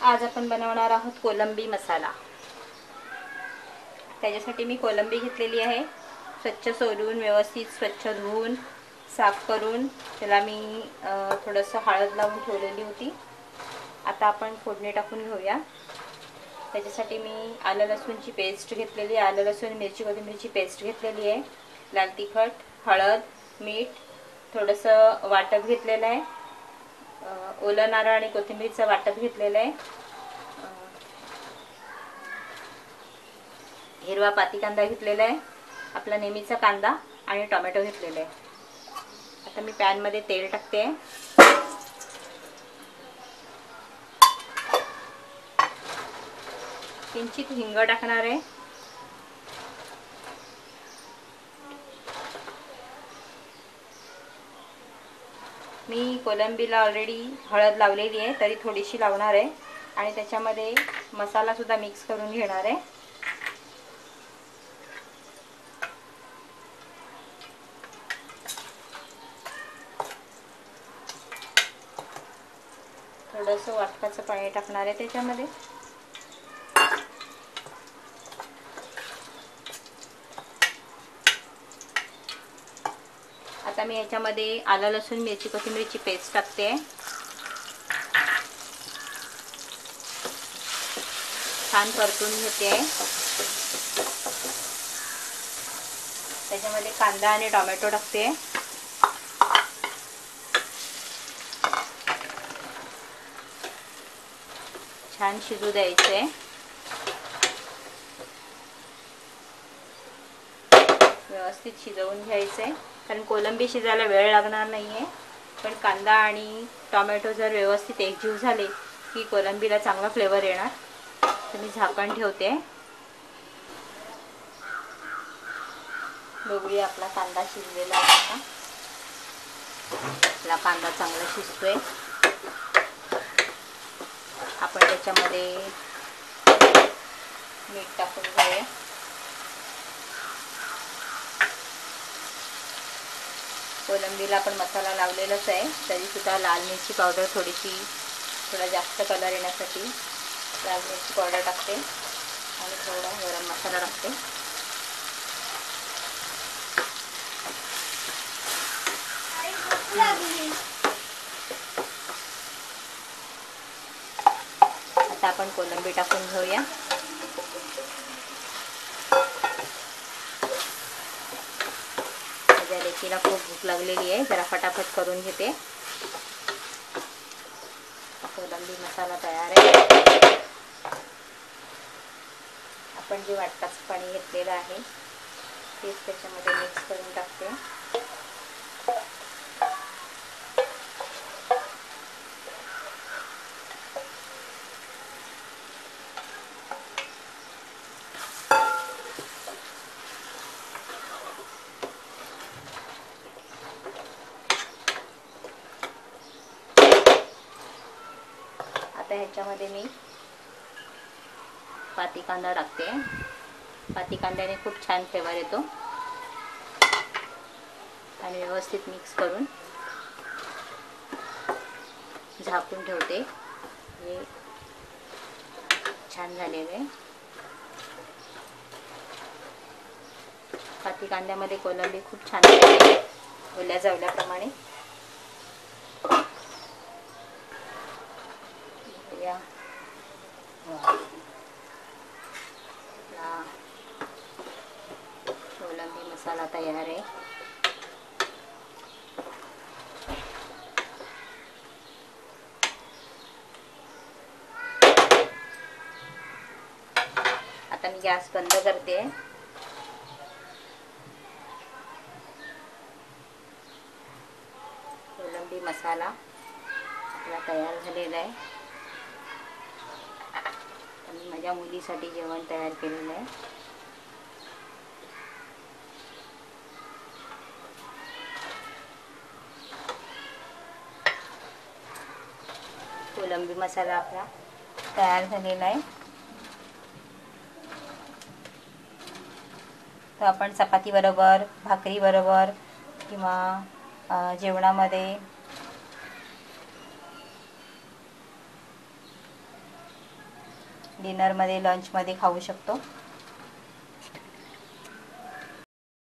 आज आपण बनवणार आहोत कोलंबी मसाला। त्याच्यासाठी मी कोलंबी घेतलेली आहे। स्वच्छ सोलून व्यवस्थित स्वच्छ धुवून साफ करून त्याला मी थोडंसं हळद लावून ठेवलेली होती। आता आपण फोडणी टाकून घेऊया। त्याच्यासाठी मी आलं लसूणची पेस्ट घेतलेली आहे। आलं लसूण मिरची कोथिंबीरची पेस्ट घेतलेली आहे। लाल तिखट, हळद, मीठ, थोडंसं वाटप घेतलेलं आहे। ओलं नारळ आणि कोथिंबीरचं वाटप घेतलेलं आहे। हिरवा पाती कांदा घेतलेला आहे। आपला नेहमीचा कांदा आणि टोमॅटो घेतलेला आहे। आता मी पॅन मध्ये तेल टाकते। किंचित हिंग टाकणार आहे। मी कोलंबीला ऑलरेडी हळद लावलेली आहे, तरी थोडीशी लावणार आहे आणि त्याच्यामध्ये मसाला सुद्धा मिक्स करून घेणार आहे। थोडंसं वाटकाचं पाणी टाकणार आहे त्याच्यामध्ये। आता मी याच्यामध्ये आलं लसूण मिरची कोथिंबीरची पेस्ट टाकते। छान परतून घेते। त्याच्यामध्ये कांदा आणि टोमॅटो टाकते। छान शिजू द्यायचे। व्यवस्थित शिजवून घ्यायचे, कारण कोलंबी शिजायला वेळ लागणार नाहीये। पण कांदा आणि टोमॅटो जर व्यवस्थित एकजीव झाले की कोलंबीला चांगला फ्लेवर येणार। तर मी झाकण ठेवते। बघूया आपला कांदा शिजलेला आहे का। आपला कांदा चांगला शिजतोय। आपण त्याच्यामध्ये मीठ टाकून घेऊया। कोलंबीला आपण मसाला लावलेलाच आहे, तरी सुद्धा लाल मिरची पावडर थोडा जास्त कलर येण्यासाठी लाल मिरची पावडर टाकते आणि थोडा गरम मसाला टाकते। आता आपण कोलंबी टाकून घेऊया। माझ्या लेकीला खूप भूक लागलेली आहे, जरा फटाफट करून घेते। कोलंबी मसाला तयार आहे। आपण जे वाटकाचं पाणी घेतलेलं आहे तेच त्याच्यामध्ये मिक्स करून टाकते। आता ह्याच्यामध्ये मी पाती कांदा टाकते। पाती कांद्याने खूप छान फ्लेवर येतो आणि व्यवस्थित मिक्स करून झाकून ठेवते। हे छान झालेलं आहे। पाती कांद्यामध्ये कोलंबी खूप छान लागते ओल्या जावल्याप्रमाणे। या कोलंबी मसाला तयार आहे। आता मी गॅस बंद करते। कोलंबी मसाला आपला तयार झालेला आहे। आणि माझ्या मुलीसाठी जेवण तयार केलेलं आहे। कोलंबी मसाला आपला तयार झालेला आहे। तो आपण चपाती बरोबर, भाकरी बरोबर किंवा जेवणामध्ये डिनरमध्ये लंचमध्ये खाऊ शकतो.